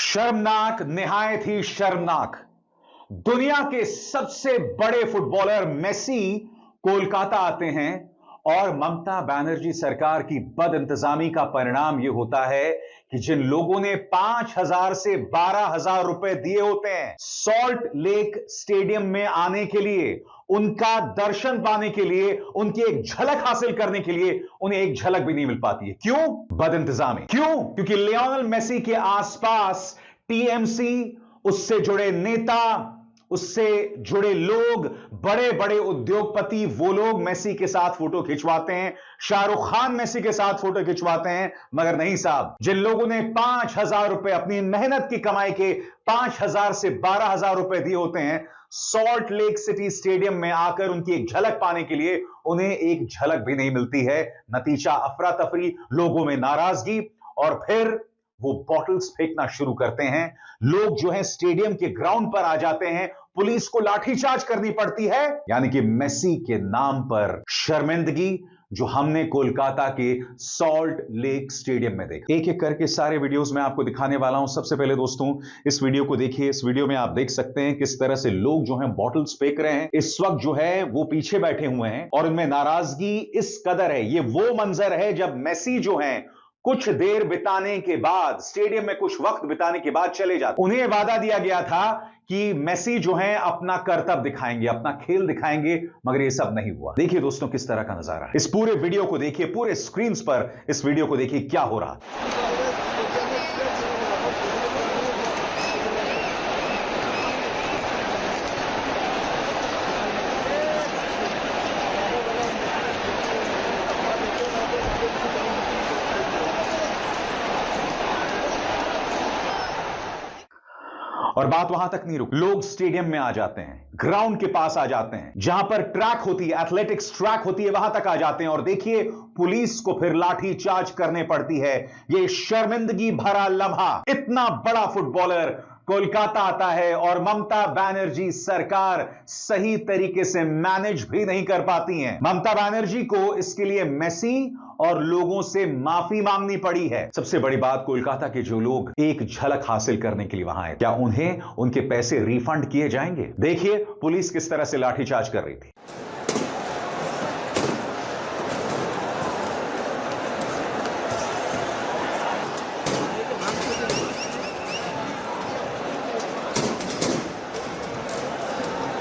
शर्मनाक, निहायत ही शर्मनाक। दुनिया के सबसे बड़े फुटबॉलर मेसी कोलकाता आते हैं और ममता बनर्जी सरकार की बदइंतजामी का परिणाम यह होता है कि जिन लोगों ने 5,000 से 12,000 रुपए दिए होते हैं सॉल्ट लेक स्टेडियम में आने के लिए, उनका दर्शन पाने के लिए, उनकी एक झलक हासिल करने के लिए, उन्हें एक झलक भी नहीं मिल पाती है। क्यों? बदइंतजामी। क्यों? क्योंकि लियोनेल मेसी के आसपास टीएमसी, उससे जुड़े नेता, उससे जुड़े लोग, बड़े बड़े उद्योगपति, वो लोग मेसी के साथ फोटो खिंचवाते हैं, शाहरुख खान मेसी के साथ फोटो खिंचवाते हैं। मगर नहीं साहब, जिन लोगों ने 5,000 रुपए अपनी मेहनत की कमाई के 5,000 से 12,000 रुपए दिए होते हैं सॉल्ट लेक सिटी स्टेडियम में आकर उनकी एक झलक पाने के लिए, उन्हें एक झलक भी नहीं मिलती है। नतीजा अफरा तफरी, लोगों में नाराजगी, और फिर वो बॉटल्स फेंकना शुरू करते हैं। लोग जो है स्टेडियम के ग्राउंड पर आ जाते हैं, पुलिस को लाठीचार्ज करनी पड़ती है। यानी कि मेसी के नाम पर शर्मिंदगी जो हमने कोलकाता के सॉल्ट लेक स्टेडियम में देखा। एक एक करके सारे वीडियोस में आपको दिखाने वाला हूं। सबसे पहले दोस्तों इस वीडियो को देखिए। इस वीडियो में आप देख सकते हैं किस तरह से लोग जो हैं बॉटल्स फेंक रहे हैं। इस वक्त जो है वो पीछे बैठे हुए हैं और उनमें नाराजगी इस कदर है। ये वो मंजर है जब मेसी जो है कुछ देर बिताने के बाद, स्टेडियम में कुछ वक्त बिताने के बाद चले जाते। उन्हें वादा दिया गया था कि मेसी जो है अपना करतब दिखाएंगे, अपना खेल दिखाएंगे, मगर ये सब नहीं हुआ। देखिए दोस्तों किस तरह का नजारा है। इस पूरे वीडियो को देखिए, पूरे स्क्रीन पर इस वीडियो को देखिए क्या हो रहा है। और बात वहां तक नहीं रुक, लोग स्टेडियम में आ जाते हैं, ग्राउंड के पास आ जाते हैं, जहां पर ट्रैक होती है, एथलेटिक्स ट्रैक होती है, वहां तक आ जाते हैं। और देखिए पुलिस को फिर लाठी चार्ज करनी पड़ती है। यह शर्मिंदगी भरा लम्हा। इतना बड़ा फुटबॉलर कोलकाता आता है और ममता बनर्जी सरकार सही तरीके से मैनेज भी नहीं कर पाती हैं। ममता बनर्जी को इसके लिए मेसी और लोगों से माफी मांगनी पड़ी है। सबसे बड़ी बात, कोलकाता के जो लोग एक झलक हासिल करने के लिए वहां आए, क्या उन्हें उनके पैसे रिफंड किए जाएंगे? देखिए पुलिस किस तरह से लाठीचार्ज कर रही थी।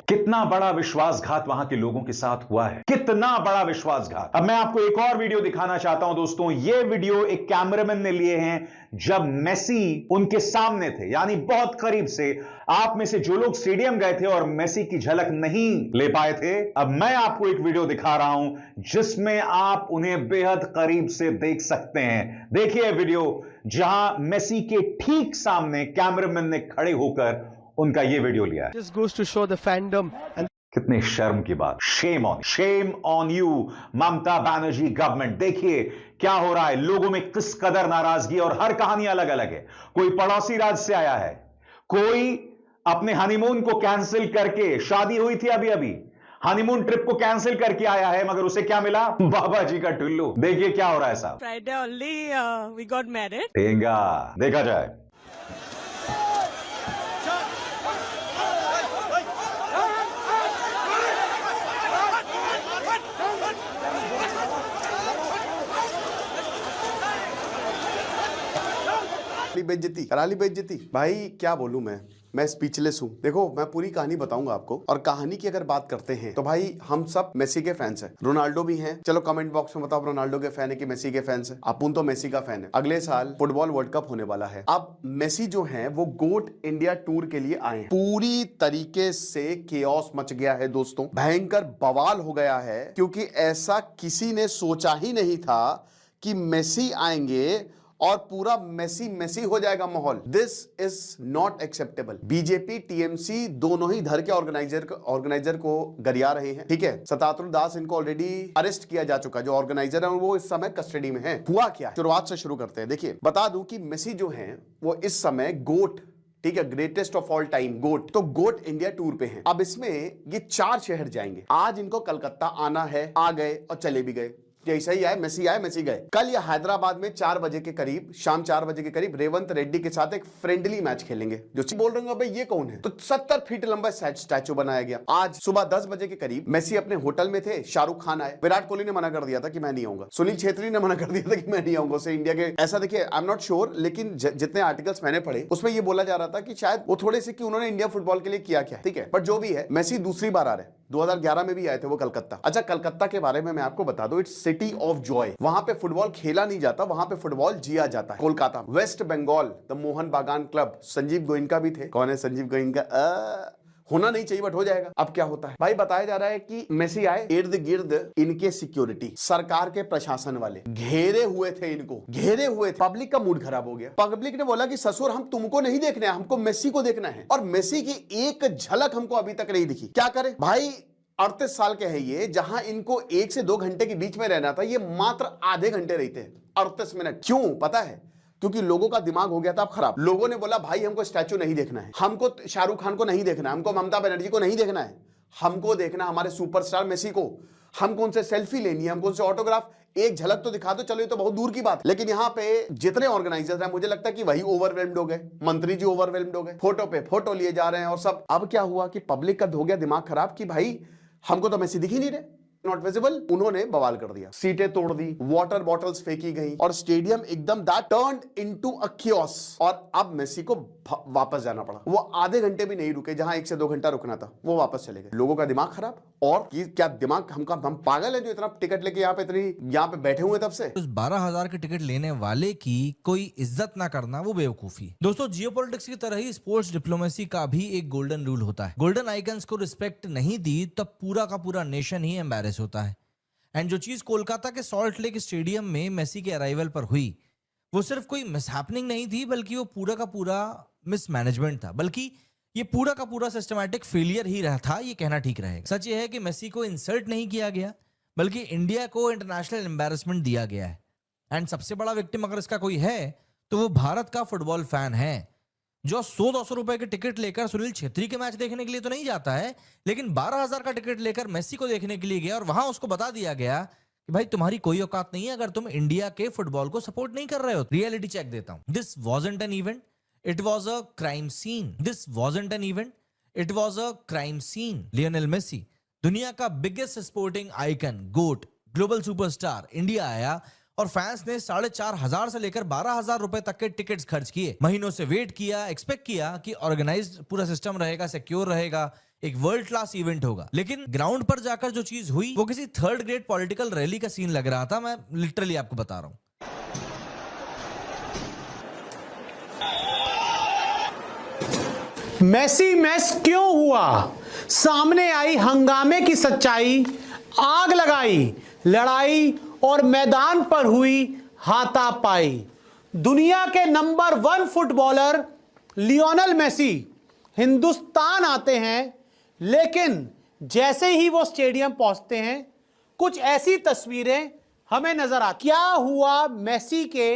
कितना बड़ा विश्वासघात वहां के लोगों के साथ हुआ है, कितना बड़ा विश्वासघात। अब मैं आपको एक और वीडियो दिखाना चाहता हूं दोस्तों। यह वीडियो एक कैमरामैन ने लिए हैं जब मेसी उनके सामने थे, यानी बहुत करीब से। आप में से जो लोग स्टेडियम गए थे और मेसी की झलक नहीं ले पाए थे, अब मैं आपको एक वीडियो दिखा रहा हूं जिसमें आप उन्हें बेहद करीब से देख सकते हैं। देखिए वीडियो, जहां मेसी के ठीक सामने कैमरामैन ने खड़े होकर उनका ये वीडियो लिया है। Just goes to show the fandom and कितने शर्म की बात। Shame on you Mamata Banerjee government. देखिए क्या हो रहा है, लोगों में किस कदर नाराजगी, और हर कहानी अलग अलग है। कोई पड़ोसी राज्य से आया है, कोई अपने हनीमून को कैंसिल करके, शादी हुई थी अभी अभी, हनीमून ट्रिप को कैंसिल करके आया है, मगर उसे क्या मिला? बाबा जी का टुल्लू। देखिए क्या हो रहा है साहब। Friday only we got married. ठेंगा देखा जाए। बेइज्जती कराली बेइज्जती। भाई क्या बोलूं मैं स्पीचलेस हूं। देखो मैं पूरी कहानी बताऊंगा आपको, और कहानी की अगर बात करते हैं तो भाई हम सब मेसी के फैंस हैं, रोनाल्डो भी हैं। चलो कमेंट बॉक्स में बताओ रोनाल्डो के फैन है कि मेसी के फैंस है। अपुन तो मेसी का फैन है। अगले साल फुटबॉल वर्ल्ड कप होने वाला है। अब मेसी जो है वो गोट इंडिया टूर के लिए आए हैं। पूरी तरीके से केओस मच गया है दोस्तों, भयंकर बवाल हो गया है, क्योंकि ऐसा किसी ने सोचा ही नहीं था कि मेसी आएंगे और पूरा मेसी मेसी हो जाएगा माहौल। This is not acceptable. BJP TMC दोनों ही धर के ऑर्गेनाइजर को गरिया रहे हैं। ठीक है, सतातुर दास इनको ऑलरेडी अरेस्ट किया जा चुका, जो ऑर्गेनाइजर है वो इस समय कस्टडी में है। हुआ क्या है, शुरुआत से शुरू करते हैं। देखिए बता दूं कि मेसी जो है वो इस समय गोट, ठीक है, greatest of all time GOAT, तो गोट इंडिया टूर पे हैं। अब इसमें ये 4 शहर जाएंगे। आज इनको कलकत्ता आना है, आ गए और चले भी गए। जैसा ही आए मेसी गए। कल ये हैदराबाद में 4 बजे के करीब, शाम 4 बजे के करीब रेवंत रेड्डी के साथ एक फ्रेंडली मैच खेलेंगे। जो बोल रहे भाई ये कौन है, तो 70 फीट लंबा स्टैचू बनाया गया। आज सुबह 10 बजे के करीब मेसी अपने होटल में थे, शाहरुख खान आए, विराट कोहली ने मना कर दिया था कि मैं नहीं आऊंगा, सुनील छेत्री ने मना कर दिया था कि मैं नहीं आऊंगा। उसे इंडिया के ऐसा देखिए, आई एम नॉट श्योर, लेकिन जितने आर्टिकल्स मैंने पढ़े उसमें ये बोला जा रहा था कि शायद वो थोड़े से कि उन्होंने इंडिया फुटबॉल के लिए किया क्या, ठीक है, बट जो भी है मेसी दूसरी बार आ रहे हैं। 2011 में भी आए थे वो कलकत्ता। अच्छा, कलकत्ता के बारे में मैं आपको बता दूं, इट्स सिटी ऑफ जॉय। वहां पे फुटबॉल खेला नहीं जाता, वहां पे फुटबॉल जिया जाता है। कोलकाता, वेस्ट बंगाल, द मोहन बागान क्लब, संजीव गोयनका भी थे। कौन है संजीव गोयनका? होना नहीं चाहिए बट हो जाएगा। अब क्या होता है भाई, बताया जा रहा है कि मेसी आए, इर्द गिर्द इनके सिक्योरिटी, सरकार के प्रशासन वाले घेरे हुए थे, इनको घेरे हुए थे। पब्लिक का मूड खराब हो गया। पब्लिक ने बोला कि ससुर हम तुमको नहीं देखना है, हमको मेसी को देखना है, और मेसी की एक झलक हमको अभी तक नहीं दिखी। क्या करें भाई, 38 साल के हैं ये, जहां इनको 1 से 2 घंटे के बीच में रहना था, ये मात्र आधे घंटे रहते हैं, 38 मिनट। क्यों पता है? क्योंकि लोगों का दिमाग हो गया था अब खराब। लोगों ने बोला भाई हमको स्टैचू नहीं देखना है, हमको शाहरुख खान को नहीं देखना है, हमको ममता बनर्जी को नहीं देखना है, हमको देखना हमारे सुपरस्टार मेसी को। हमको उनसे सेल्फी लेनी है, हमको उनसे ऑटोग्राफ, एक झलक तो दिखा दो, चलो ये तो बहुत दूर की बात। लेकिन यहाँ पे जितने ऑर्गेनाइजर्स हैं, मुझे लगता है कि वही ओवरवेल्म्ड हो गए, मंत्री जी ओवरवेल्म्ड हो गए, फोटो पे फोटो लिए जा रहे हैं और सब। अब क्या हुआ कि पब्लिक का हो गया दिमाग खराब कि भाई हमको तो मेसी दिख ही नहीं रहे, नॉट विजिबल। उन्होंने बवाल कर दिया, सीटें तोड़ दी, वाटर बॉटल्स फेंकी गई और स्टेडियम एकदम that turned into a chaos. और अब मेसी को वापस जाना पड़ा। वो आधे घंटे भी नहीं रुके, जहां 1 से 2 घंटा रुकना था, वो वापस चले गए। लोगों का दिमाग खराब। और क्या दिमाग हम पागल है जो इतना टिकट लेके यहाँ पे बैठे हुए तब से। उस 12,000 के टिकट लेने वाले की कोई इज्जत ना करना वो बेवकूफी। दोस्तों, जियोपॉलिटिक्स की तरह ही स्पोर्ट्स डिप्लोमेसी का भी एक गोल्डन रूल होता है। गोल्डन आइकन्स को रिस्पेक्ट नहीं दी तब पूरा का पूरा नेशन ही एम्बैरेस होता है। एंड जो चीज कोलकाता के सॉल्ट लेक स्टेडियम में मेसी के अराइवल पर हुई, वो सिर्फ कोई मिसहैपनिंग नहीं थी, बल्कि वो पूरा का पूरा मिसमैनेजमेंट था, बल्कि ये पूरा का पूरा सिस्टमैटिक फेलियर ही रहा था, ये कहना ठीक रहेगा। सच ये है कि मेसी को इंसल्ट नहीं किया गया, बल्कि इंडिया को इंटरनेशनल एम्बैरेसमेंट दिया गया है। एंड सबसे बड़ा विक्टिम अगर इसका कोई है तो वो भारत का फुटबॉल फैन है, जो 100-200 रुपए के टिकट लेकर सुनील छेत्री के मैच देखने के लिए तो नहीं जाता है, लेकिन 12,000 का टिकट लेकर मेसी को देखने के लिए गया और वहां उसको बता दिया गया कि भाई तुम्हारी कोई औकात नहीं है अगर तुम इंडिया के फुटबॉल को सपोर्ट नहीं कर रहे हो। रियलिटी चेक देता हूं। This wasn't an event, it was a crime scene. This wasn't an event, it was a crime scene. Lionel Messi, दुनिया का biggest sporting icon, goat, global superstar, India आया और फैंस ने 4,500 से लेकर 12,000 रुपए तक के टिकट्स खर्च किए। महीनों से वेट किया, एक्सपेक्ट किया कि ऑर्गेनाइज्ड पूरा सिस्टम रहेगा, सिक्योर रहेगा, एक वर्ल्ड क्लास इवेंट होगा। लेकिन ग्राउंड पर जाकर जो चीज हुई वो किसी 3rd ग्रेड पॉलिटिकल रैली का सीन लग रहा था। मैं लिटरली आपको बता रहा हूं। मेसी मैस क्यों हुआ? सामने आई हंगामे की सच्चाई, आग लगाई लड़ाई और मैदान पर हुई हाथापाई। दुनिया के number 1 footballer Lionel Messi Hindustan आते हैं, लेकिन जैसे ही वो स्टेडियम पहुंचते हैं कुछ ऐसी तस्वीरें हमें नजर आ। क्या हुआ मेसी के